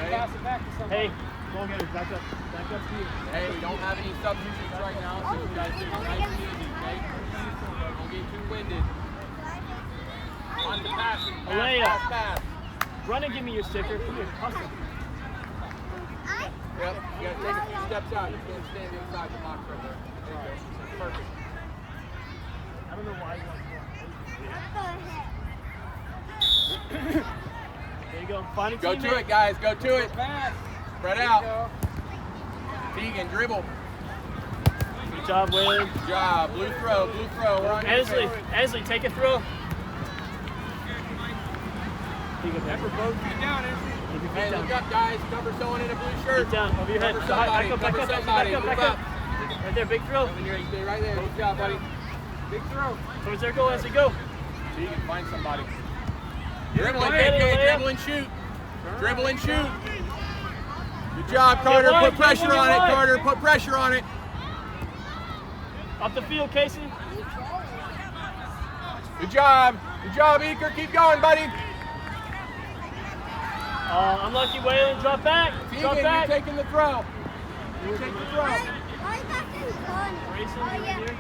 pass it back to somebody. Hey, go get it. Back up. Back up to you. Hey, we don't have any substitutes right now, so you guys do it nice and easy, okay? Don't get too winded. On the pass. Pass. Run and give me your sticker. Come here. Hustle. Yep, you gotta take a few steps out. You can't stand inside the box right there. There you go. Perfect. I don't know why you want to. There you go. Find a Go teammate. to it, guys. Go to it. Pass. Spread out. Tegan, dribble. Good job, Waylon. Good job. Blue throw. Blue throw. We're on your Ansley, side. Ansley, take a throw. Take a Never both feet down, Ansley. Keep your Hey, feet look down. up, guys. Cover someone in a blue shirt. Feet down, over your head. Cover Back somebody. up, back Cover up, somebody. back up, back Move up. Right there, big throw. Over here. Stay right there. Good job, buddy. Big throw. Towards their goal as they go. So you can find somebody. Yeah, Dribble and go ahead, kick, Leia. dribble and shoot. Dribble and shoot. Good job, Carter. wide, Put pressure get on it, wide. Carter. Put pressure on it. Up the field, Casey. Good job. Good job, Eker. Keep going, buddy. Unlucky, Waylon. Drop back. Drop Tegan, back. you're taking the throw. You take the throw. Grayson, right here.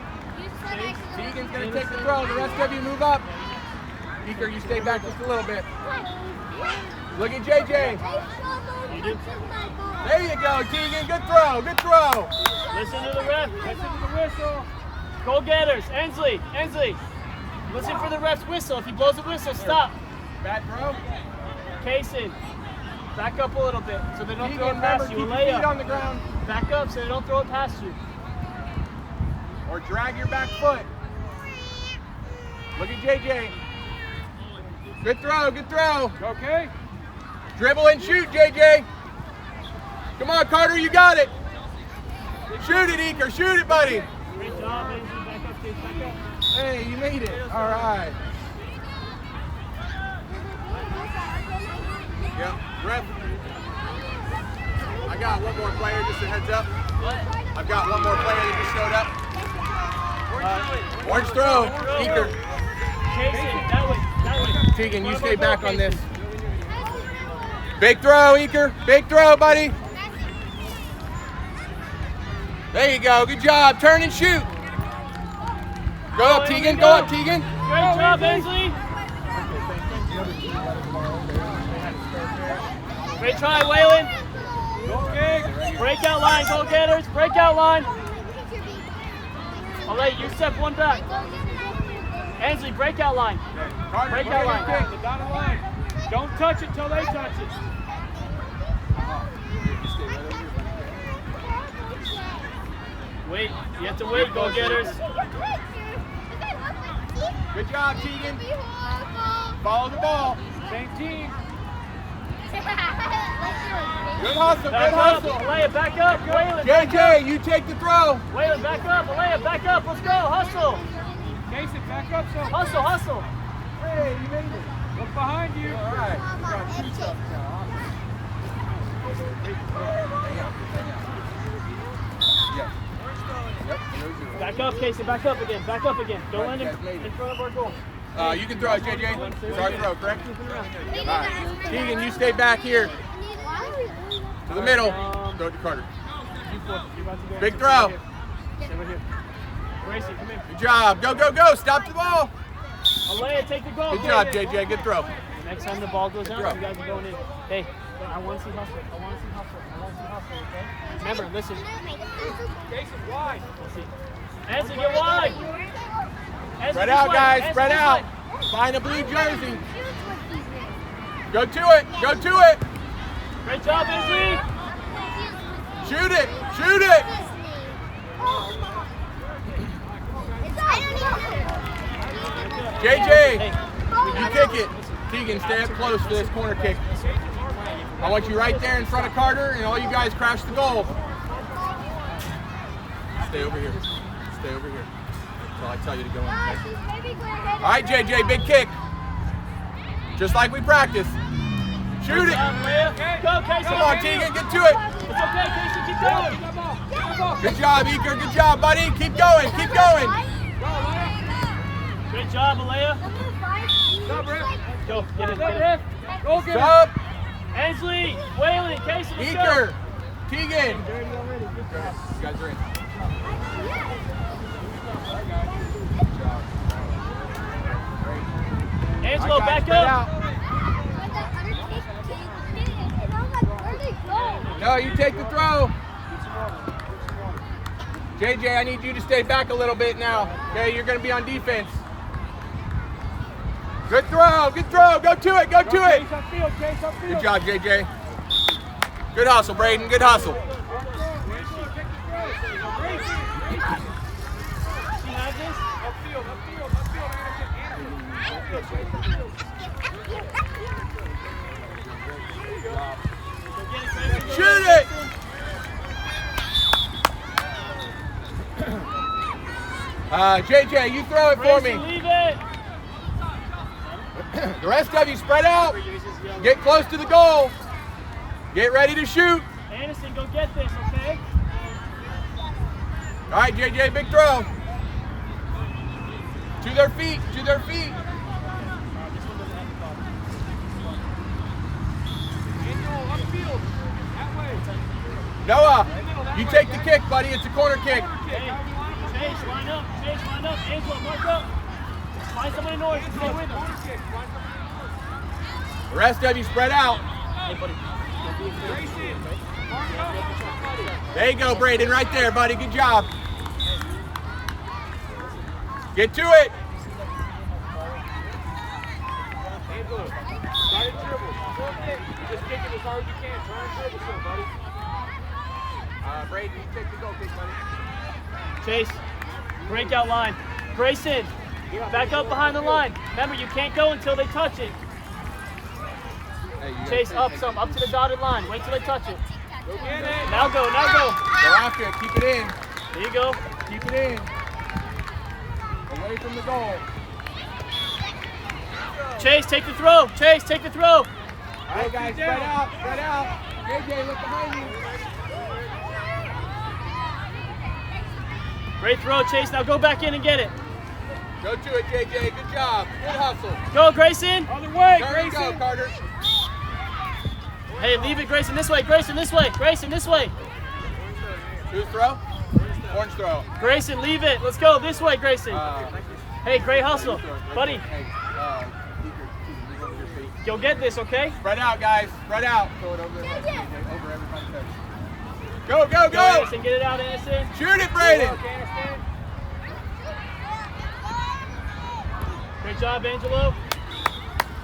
Tegan's going to take the throw. The rest of you move up. Eker, you stay back just a little bit. Look at JJ. There you go, Tegan. Good throw. Good throw. Listen to the ref. Listen to the whistle. Goal getters. Ansley. Ansley. Listen for the ref's whistle. If he blows the whistle, stop. Bad throw. Kaysen. Back up a little bit so they don't throw Tegan, it remember, past keep you. your Lay feet on up. the ground. Back up so they don't throw it past you. Or drag your back foot. Look at JJ. Good throw. Good throw. Okay. Dribble and shoot, JJ. Come on, Carter. You got it. Shoot it, Eker. Shoot it, buddy. Great job, Ansley. Back up, Kaysen. Back up. Hey, you made it. All right. Yep. Ref. I got one more player, just a heads up. I've got one more player that just showed up. Orange throw. Eker. Kaysen, that way. Tegan, you stay back on this. Big throw, Eker. Big throw, buddy. There you go. Good job. Turn and shoot. Go up, Tegan. Go up, Tegan. Great job, Ansley. Great try, Waylon. Okay. Breakout line, goal getters. Breakout line. I'll let you step one back. Ansley, breakout line. Carter, Breakout go ahead line. and kick. The dotted line. Don't touch it till they touch it. Wait, you have to wait, goal getters. Good job, Tegan. Follow the ball. Same team. Good hustle. Good Back up, hustle. Alea, back up. Waylon, back up. JJ, you take the throw. Waylon, back up. Alea, back up. Let's go. Hustle. Casey, back up some. Hustle, hustle. Hey, you made it. Look behind you. All right. We got two stuff now. Hang out. Yeah. Yep. Back up, Casey. Back up again. Back up again. Don't land in front of our goal. You can throw it, JJ. Sorry, throw, correct? All right. Tegan, you stay back here. To the middle. Throw it to Carter. Big throw. Stay right here. Gracie, come here. Good job. Go, go, go. Stop the ball. Alea, take the goal. Good job, JJ. Good throw. Next time the ball goes out, throw. you guys are going in. Hey, I want to see hustle. I want to see hustle. I want to see hustle, okay? Remember, listen. Jason, wide. Let's see. Ansley, get wide. Ansley, Spread this out, way. guys. Ansley, Spread this out. way. Find a blue jersey. Go to it. Go to it. Great job, Ansley. Shoot it. Shoot it. JJ, you kick it. Tegan, stay up close for this corner kick. I want you right there in front of Carter, and all you guys crash the goal. Stay over here. Stay over here. That's all I tell you to go in. Okay? All right, JJ, big kick. Just like we practiced. Shoot Good it. job, Alea. Go, Casey. Come on, Tegan, get to it. It's okay, Casey. Keep going. Get the ball. Get the ball. Good job, Eker. Good job, buddy. Keep going. Keep going. Great job, Alea. Stop, Rip. Go, get it. Go, Get it. Rip. Go get it. Stop. Ansley, Waylon, Casey, let's go. Eaker. Tegan. Dirty already. Good job. You guys are in. Angelo, All right, guys, back spread up. out. No, you take the throw. JJ, I need you to stay back a little bit now. Okay, you're going to be on defense. Good throw, good throw. Go to it, go to it. Chase upfield, Chase upfield. Good job, JJ. Good hustle, Braden. Good hustle. Does she have this? Upfield. Shoot it. JJ, you throw it for Grayson, me. leave it. The rest of you spread out. Get close to the goal. Get ready to shoot. Anderson, go get this, okay? All right, JJ, big throw. To their feet, to their feet. Upfield. That way. Noah, you take the kick, buddy. It's a corner kick. Hey, Chase, line up. Chase, line up. Angelo, mark up. Find somebody north and stay with them. The rest of you spread out. Hey, buddy. There you go, Braden, right there, buddy. Good job. Get to it. Just kick it as hard as you can. Try and dribble some, buddy. Braden, you take the goal kick, buddy. Chase, breakout line. Grayson, back up behind the line. Remember, you can't go until they touch it. Hey, you Chase, gotta up some, up to the dotted line. Wait till they touch it. Go get it. Now go, now go. Go after it. Keep it in. There you go. Keep it in. Away from the goal. Chase, take the throw. Chase, take the throw. All right, guys, spread out, spread out. JJ, look behind you. Great throw, Chase. Now go back in and get it. Go to it, JJ. Good job. Good hustle. Go, Grayson. Other way, There you go, Grayson. Carter. Hey, leave it, Grayson, this way. Grayson, this way. Grayson, this way. Who's throw? Orange throw. Grayson, leave it. Let's go this way, Grayson. Hey, great hustle. Buddy, Hey, move over your feet. go get this, okay? Spread out, guys. Spread out. Throw it over everybody's head. Go, go, Go, go. Anderson, get it out, Anderson. Shoot it, Braden. Great job, Angelo.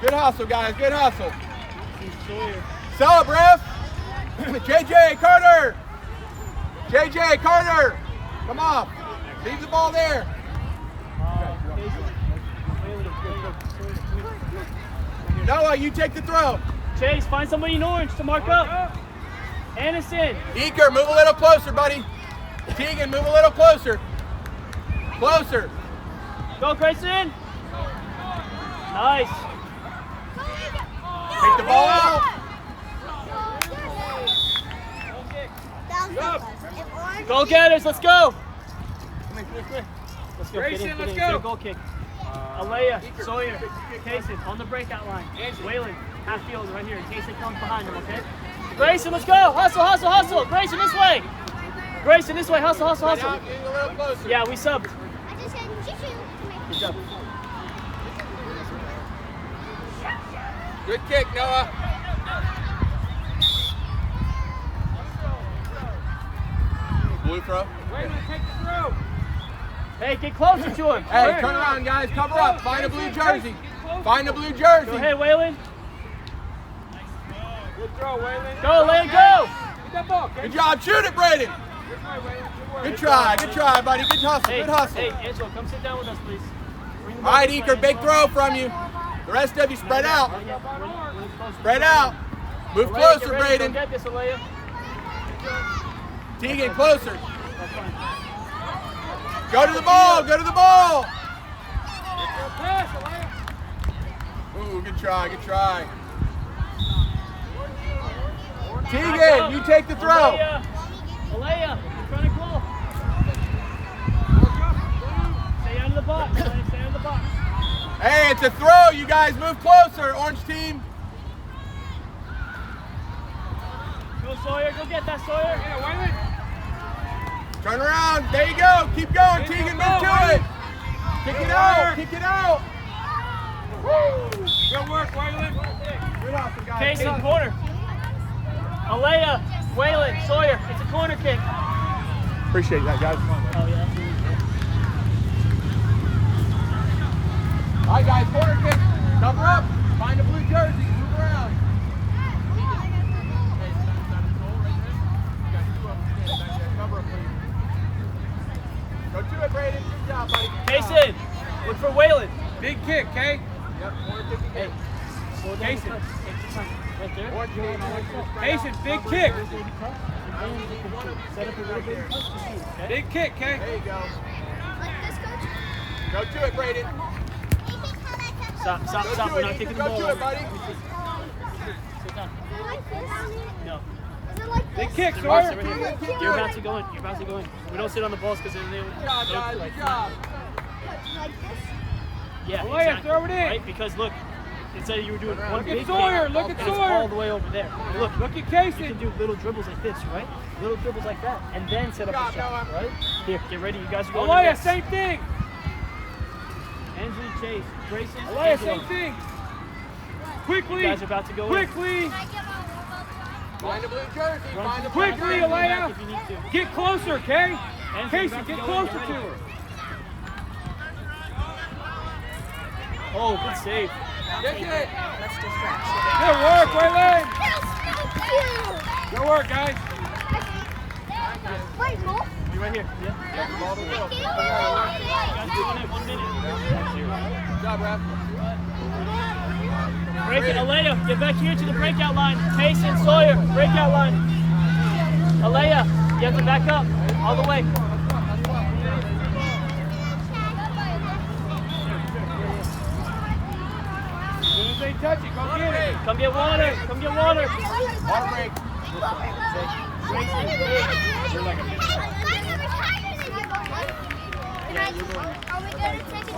Good hustle, guys. Good hustle. Sawyer. Solid, ref. JJ, Carter. JJ, Carter. Come on. Leave the ball there. Noah, you take the throw. Chase, find somebody in orange to mark up. Anderson. Eaker, move a little closer, buddy. Tegan, move a little closer. Closer. Go, Grayson. Nice. Take the ball out. Go getters, let's go. Let's go, Grayson, get in, let's get go. a goal kick. Alea, Sawyer, Kaysen, on the breakout line. Waylon, half field right here in case it comes behind them, okay? Grayson, let's go. Hustle, hustle, hustle. Grayson, this way. Grayson, this way. Hustle, hustle, Spread hustle. out, getting a little closer. Yeah, we subbed. Good job. Good kick, Noah. Blue throw. Wait a minute, take the throw. Hey, get closer to him. Hey, turn around, guys. Cover up. Find a blue jersey. Find a blue jersey. Go ahead, Waylon. Good throw, Waylon. Go, Waylon, go. Get that ball, okay? Good job. Shoot it, Braden. Good try, Waylon. Good work. Good try. Good try, buddy. Good hustle. Hey, Good hustle. hey, Angelo, come sit down with us, please. Bring the All right, ball this Eaker. way, Big Angelo. throw from you. The rest of you spread out. Bring it closer. Spread out. Move Alea, closer, get ready. Go Braden. get this, Alea. Tegan, closer. That's fine. Go to the ball. Go to the ball. Pass, Alea. Ooh, good try. Good try. Tegan, you take the throw. Alea, Alea, in front of goal. Stay out of the box, Alea, stay out of the box. Hey, it's a throw. You guys move closer, orange team. Sawyer. Go get that, Sawyer. Yeah, Waylon. Turn around. There you go. Keep going, Tegan. Move to it. Kick it out. Kick it out. Good work, Waylon. Good hustle, guys. Case in corner. Alea, Waylon, Sawyer. It's a corner kick. Appreciate that, guys. Oh, yeah. All right, guys. Corner kick. Cover up. Find a blue jersey. Move around. Go to it, Braden. Good job, buddy. Case in. Look for Waylon. Big kick, okay? Yep, corner kick again. Slow down. Case in. Take your time. Right there. Mason, big kick. Set up a little bit. Just shoot, okay? Big kick, okay? There you go. Go to it, Braden. Stop. Go We're to not it, kicking Ethan. the Go ball. to it, buddy. Sit down. No. Big kick, Sit Sawyer. right here. You're about to go in. We don't sit on the balls because then they would. Good job, guys. Good job. Yeah, Alea, exactly. throw it in. Right? Because look, instead of you were doing one Look at big Sawyer, kick, look at and it's Sawyer. all the way over there. Look, Look at you Casey. can do little dribbles like this, right? Little dribbles like that, and then set up a Good job, shot, Noah. right? Here, get ready. You guys are going Alea, next. same thing. Ansley, Chase, Grayson, Alea, Angelo. same thing. You Quickly. guys are about to go Quickly. Find a blue jersey. in. Find a blue Quickly, jersey. Alea. If you need to. Get closer, okay? Ansley, Casey, about to get go in. closer Get to ready. her. Oh, good save. Kick it. Good work, Waylon. Good work, guys. You right here. Yeah. Ball to the middle. You guys doing it. 1 minute. Good job, Ref. Break it, Alea, get back here to the breakout line. Case and Sawyer, breakout line. Alea, you have to back up all the way. As soon as they touch it, go get it. Come get water. Come get water. Water break.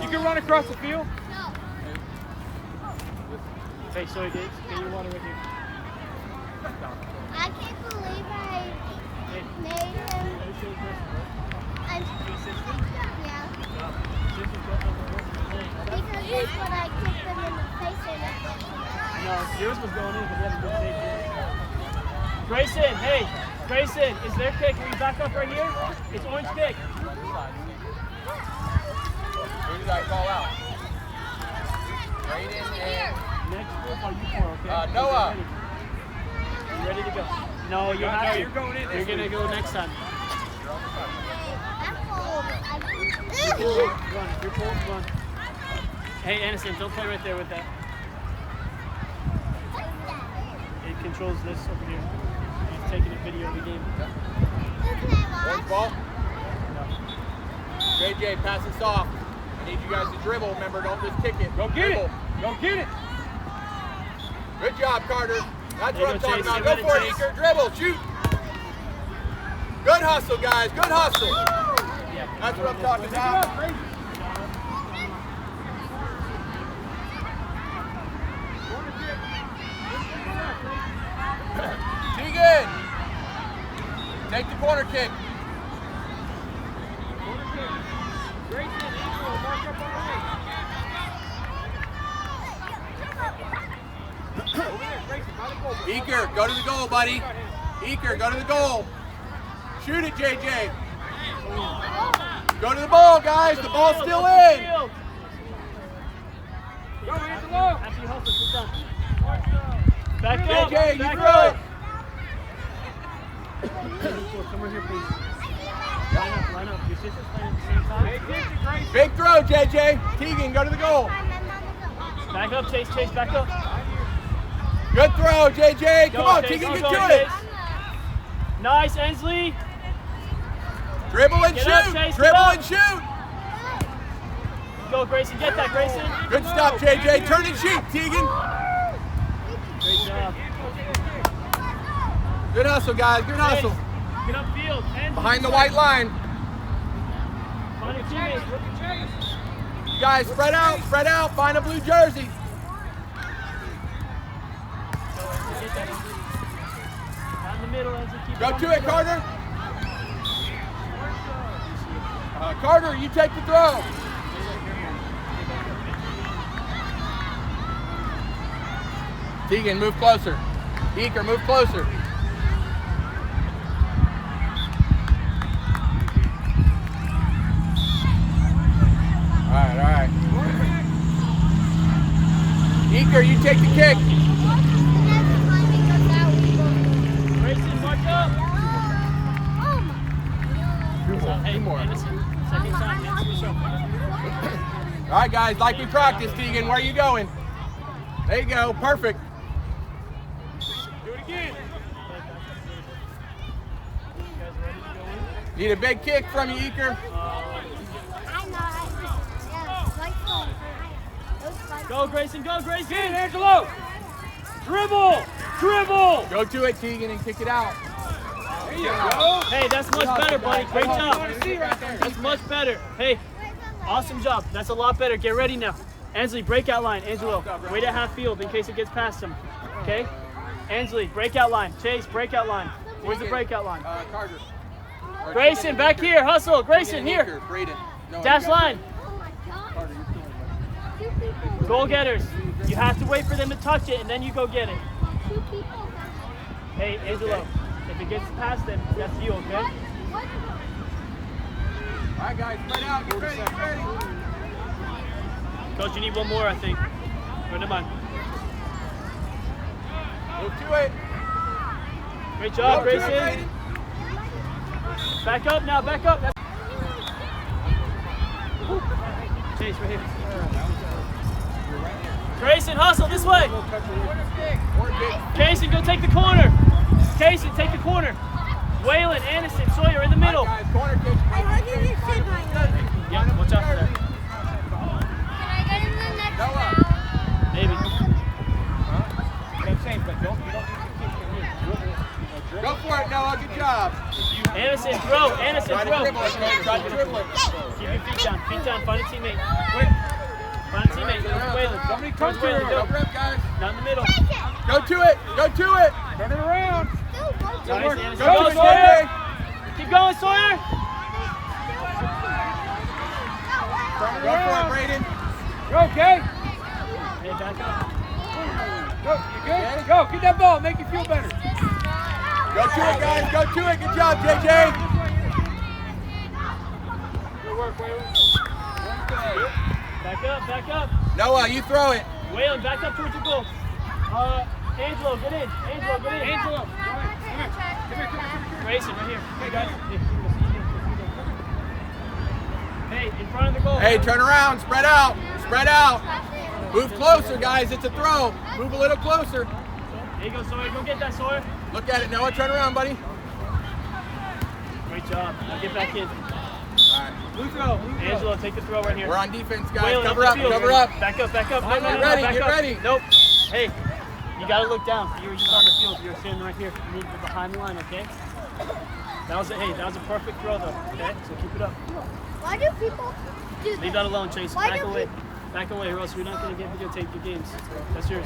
You can run across the field. Hey, Sawyer, get your water right here. I can't believe I made him. I'm, yeah. Because that's when I kicked him in the face and No, yours was going in, but we had a good save here. Grayson, hey, Grayson, is their kick? Can we back up right here? It's orange kick. Who did I call out? Braden and Next group are you four, okay? Noah. You ready to go? No, you have to. You're going in. You're going to go next time. I'm Run, you're pulled, run. Hey, Anderson, don't play right there with that. It controls this over here. He's taking a video of the game. orange ball. JJ, pass this off. I need you guys to dribble. Remember, don't just kick it. Go get Dribble. it. Go get it. Good job, Carter. That's There what I'm you go, talking Chase. about. Get Go ready, for it, Chase. Eaker. Dribble. Shoot. Good hustle, guys. Good hustle. Yeah. That's what I'm talking Pick it about. up, Brady. Tegan. Take the corner kick. Grayson, Angelo, mark up on the right. Over there, Grayson, by the goal. Eaker, go to the goal, buddy. Eaker, go to the goal. Shoot it, JJ. Go to the ball, guys. The ball's still in. Go, Angelo. After you hustle, sit down. Back up. JJ, you back throw up. it. Come over here, please. Line up. Your sister's playing at the same time. Big kick to Grayson. Big throw, JJ. Tegan, go to the goal. Back up, Chase, back up. Good throw, JJ. Come Go, on, Chase, Tegan, go, get go, to it. Chase. Nice, Ensley. Dribble and Get up, shoot. Chase, get Dribble up. and shoot. Go, Grayson. Get that, Grayson. Good stop, JJ. Turn and shoot, Tegan. Great job. Good hustle, guys. Good hustle. Chase, get upfield. Ensley. Behind the white line. Find your teammates. Look at Chase. Guys, spread out. Spread out. Find a blue jersey. Get that, Ensley. Out in the middle, Ansley. Keep Go on to the it, middle. Carter. Carter, you take the throw. Tegan, move closer. Eaker, move closer. All right. Eaker, you take the kick. Grayson, march up. Two more. Anderson, second time. Answer yourself. All right, guys, like we practiced, Tegan, where are you going? There you go, perfect. Do it again. Need a big kick from you, Eaker. Go, Grayson, go, Grayson. Get it, Angelo. Dribble. Dribble. Go to it, Tegan, and kick it out. There you go. Hey, that's much better, buddy. Great I job. want to see right there. That's much better. Hey, awesome job. That's a lot better. Get ready now. Ansley, breakout line. Angelo, wait at half field in case it gets past him. Okay? Ansley, breakout line. Chase, breakout line. Where's the breakout line? Carter. Or Grayson, Tegan, back here. Hustle. Grayson, Tegan, here. Eaker, Braden. No, Dash you got line. Goal getters. You have to wait for them to touch it, and then you go get it. Hey, Angelo, if it gets past them, that's you, okay? All right, guys, spread out. Get ready, get ready. Coach, you need one more, I think. Or never mind. Move to it. Great job, Go to it, Grayson. Braden. Back up now, back up. Chase, right here. Grayson, hustle this way. Casey, go take the corner. Casey, take the corner. Waylon, Anderson, Sawyer in the middle. All right, guys, corner kick. Yeah, watch out for that. Noah. Maybe. Go for it, Noah. Good job. Anderson, throw. Anderson, Try to throw. dribble it, Coach. Try to dribble it. Keep your feet down. Feet down. Find a teammate. Find a teammate. Go to Waylon. Somebody Towards come to Waylon. her. Go Go. rip, guys. Down the middle. Go to it. Go to it. Turn it around. Nice, Anderson. Go, Go, go, Sawyer. JJ. Keep going, Sawyer. Go for it, Braden. You okay? Hey, back up. Go. You good? Go. Get that ball. Make you feel better. Go to it, guys. Go to it. Good job, JJ. Good work, Waylon. Back up, back up. Noah, you throw it. Waylon, back up towards the goal. Angelo, get in. Angelo, get in. Angelo. Come here. Grayson, right here. Hey, guys. Hey, in front of the goal. Hey, turn around. Spread out. Spread out. Move closer, guys. It's a throw. Move a little closer. There you go, Sawyer. Go get that, Sawyer. Look at it, Noah. Turn around, buddy. Great job. Now get back in. All right. Blue throw. Angelo, take the throw right here. We're on defense, guys. Waylon, Cover the up. field. Cover up. Back up, back up. No, Get ready, back get up. ready. Nope. Hey, you got to look down. You were just on the field. You were standing right here. You need to be behind the line, okay? That was a perfect throw, though, okay? So keep it up. Why do people do Leave that alone, Chase. Why Back do away. Back away, or else we're not going to get videotape your games. That's yours.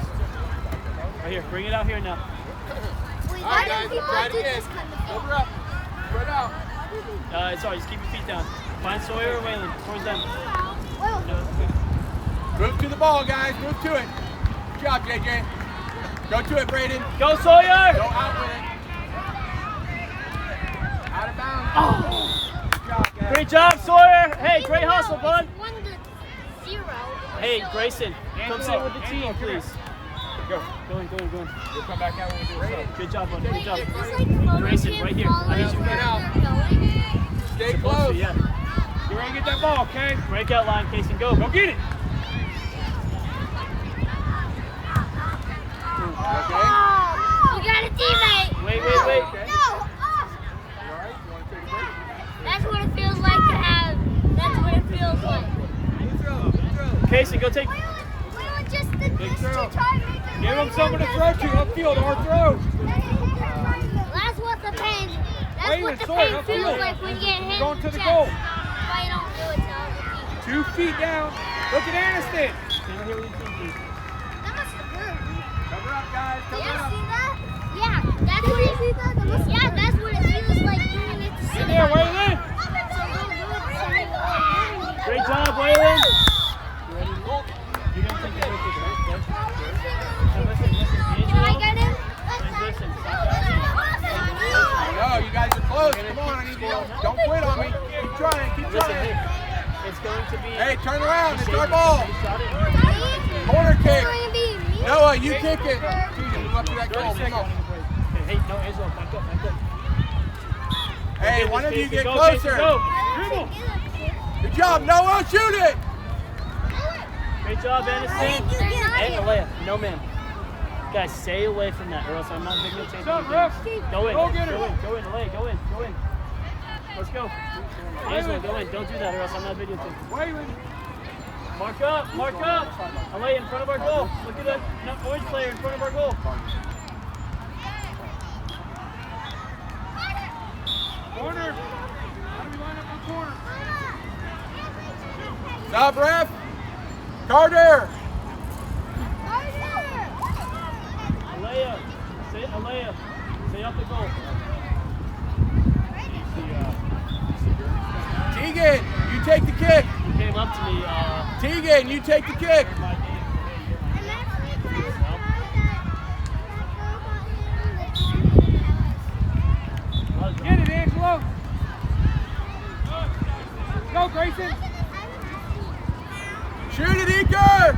Right here. Bring it out here now. Why All right, do guys. people Try it do again. this kind of thing? Cover up. Spread out. Sorry, just keep your feet down. Find Sawyer or Waylon. Towards them. Well, No, okay. Move to the ball, guys. Move to it. Good job, JJ. Go to it, Braden. Go, Sawyer! Go out with it. Out of bounds. Good job, guys. Great job, Sawyer! Hey, great hustle, bud! 1-0. Hey, Grayson, come sit with the team, Angelo, come here. please. Go. Go in, go in, go in. We'll come back out when we do it. Good job, buddy. Good job. Is this like the Grayson, right here. I need you Spread out. Stay Close close. to, yeah. Get ready to get that ball, okay? Breakout line, Casey, go. Go get it. Okay? You got a teammate. Wait. No. That's what it feels like to have. That's what it feels like. Casey, go take. Big throw. Give him someone to throw to upfield, hard throw. That's what the pain. That's Wait, what the sorry, pain upfield. feels like when you get hit. Going in to the chest. goal. That's why you don't do it to other people. 2 feet down. Look at Aniston. Stand right here with your team, please. That must have hurt. Cover up, guys. Cover Yeah, up. see that? Yeah, that's what it. See that? That must Don't quit on me. Keep trying. Keep Listen, trying. hey, it's going to be. Hey, turn around. It's our ball. You shot it. Corner kick. Going to be me. Noah, you kick it. Tegan, move up to that goal. Come on. Hey, no, Angelo, back up. Hey, one of you get Go, closer. Go. Dribble. Good job, Noah. Shoot it. Great job, Anderson. Hey, Alea, no ma'am. Guys, stay away from that, or else I'm not videotaping. Stop, you. ref. Go in, Go get her. Alea, go in. Let's go. Angelo, go in. Don't do that, or else I'm not videotaping. Waylon. Mark up. Alea, in front of our goal. Look at that orange player in front of our goal. Corner. How do we line up on corner? Stop, ref. Carter. Alea, stay up the goal. Tegan, you take the kick. He came up to me. Tegan, you take the kick. Get it, Angelo. Go, Grayson. Shoot it, Eker.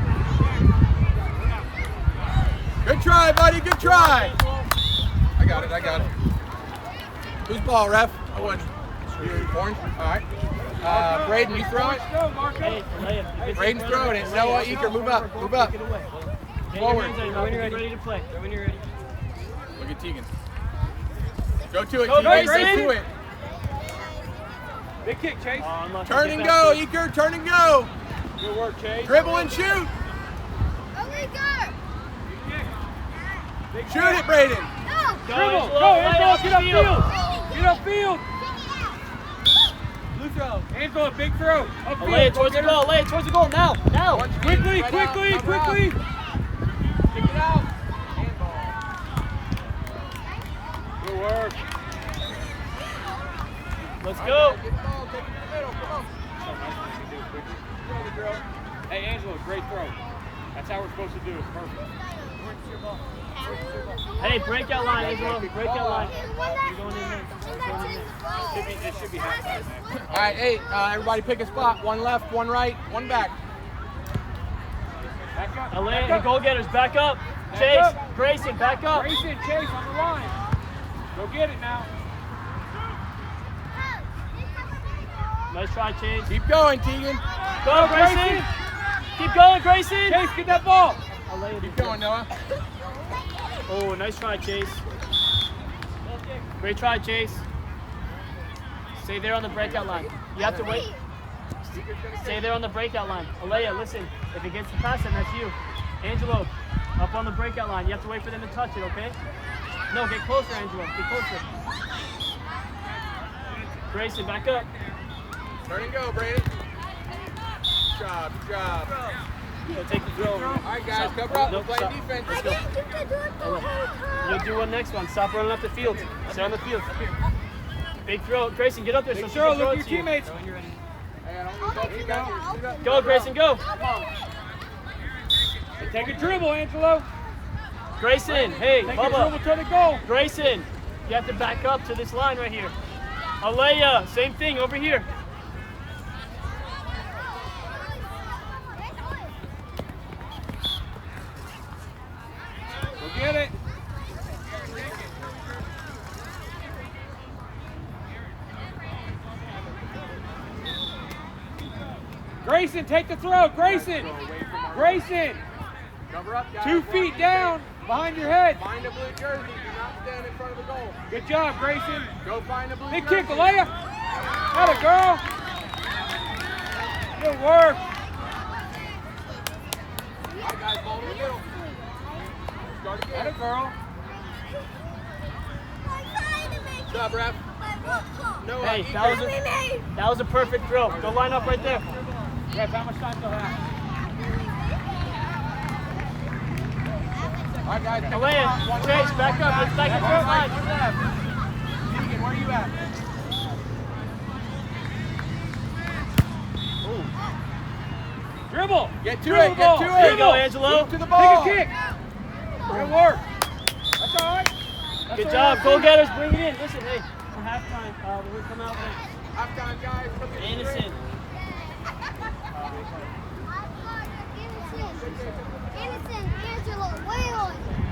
Good try, buddy. Good try. I got it. Whose ball, ref? I won. Orange? All right. Braden, you throw it? Go, Marco. Hey, Alea. Braden's throwing it. Noah, Eker, move up. Get away. Forward. When you're ready to play. When you're ready. Look at Tegan. Go to it, Go, Tegan. Grayson. Go to it. Big kick, Chase. Turn and go, Eker. Turn and go. Good work, Chase. Dribble and shoot. Big Shoot it, Braden. Go, Dribble. Angelo. Go, Right Angelo. off Get the upfield. field. Get upfield. Blue throw. Angelo, big throw. Upfield. Alea, towards the Go get her. goal. Alea, towards the goal. Now. Quickly. Right out, cover out. Kick it out. Good work. Let's All go. right, get the ball. Take it to the middle. Come on. Throw the drill. Hey, Angelo, great throw. That's how we're supposed to do it. Perfect. Hey, breakout line, Angelo. Breakout line. You're going in there. It should be halftime, man. All right, hey, everybody pick a spot. One left, one right, one back. Back up. Alea, Back the up. goal getters, back up. Back Chase, up. Grayson, back up. Grayson, Chase on the line. Go get it now. Nice try, Chase. Keep going, Tegan. Go, Grayson. Keep going, Grayson. Chase, get that ball. Alea, Keep going, Noah. Oh, nice try, Chase. Great try, Chase. Stay there on the breakout line. You have to wait. Stay there on the breakout line. Alea, listen. If it gets the pass, then that's you. Angelo, up on the breakout line. You have to wait for them to touch it, okay? No, get closer, Angelo. Get closer. Grayson, back up. Turn and go, Braden. Good job, good job. Go take the throw. All right, guys, cover up. We're Nope, playing stop. defense. Let's go. You'll do one next one. Stop running up the field. Stay on the field. Big throw. Grayson, get up there. Big so she throw, can throw look it at to your you. teammates. Hey, I don't need that. You got yours. Go, Grayson, go. Take a dribble, Angelo. Grayson, hey, Take a dribble Bubba. to the goal. Grayson, you have to back up to this line right here. Alea, same thing over here. Go get it. Grayson, take the throw. Grayson. Grayson. Cover up, guys. 2 feet down behind your head. Find a blue jersey. Do not stand in front of the goal. Good job, Grayson. Go find a blue Big jersey. kick, Alea. Atta girl. Good work. All right, guys, ball in the middle. Start again. Atta girl. Good job, ref. Noah, Hey, Eker. that was a perfect throw. Go line up right there. Ref, how much time do I have? All right, guys. Alea, Chase, back up. Let's back up to the line. Tegan, where are you at? Dribble. Get to Dribble it. Get ball. to it. There you go, Angelo. Move to the ball. Take a kick. Good work. That's all right. That's Good all job. right. Go getters, bring it in. Listen, hey, for halftime. We're going to come out with Halftime, guys. Anderson. Innocent, Angelo, Waylon.